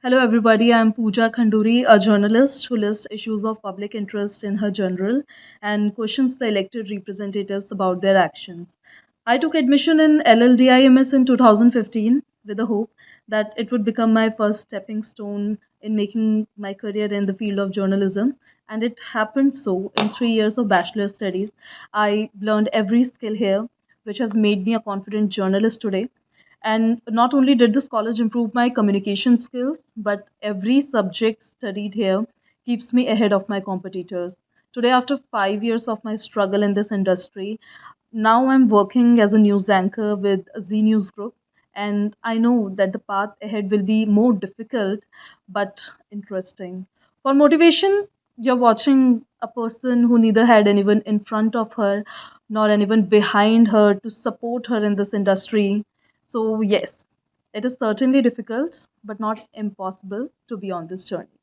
Hello, everybody. I'm Pooja Khanduri, a journalist who lists issues of public interest in her journal and questions the elected representatives about their actions. I took admission in LLDIMS in 2015 with the hope that it would become my first stepping stone in making my career in the field of journalism. And it happened so. In 3 years of bachelor studies, I learned every skill here, which has made me a confident journalist today. And not only did this college improve my communication skills, but every subject studied here keeps me ahead of my competitors. Today, after 5 years of my struggle in this industry, now I'm working as a news anchor with Z News Group, and I know that the path ahead will be more difficult but interesting. For motivation, you're watching a person who neither had anyone in front of her nor anyone behind her to support her in this industry. So, yes, it is certainly difficult but not impossible to be on this journey.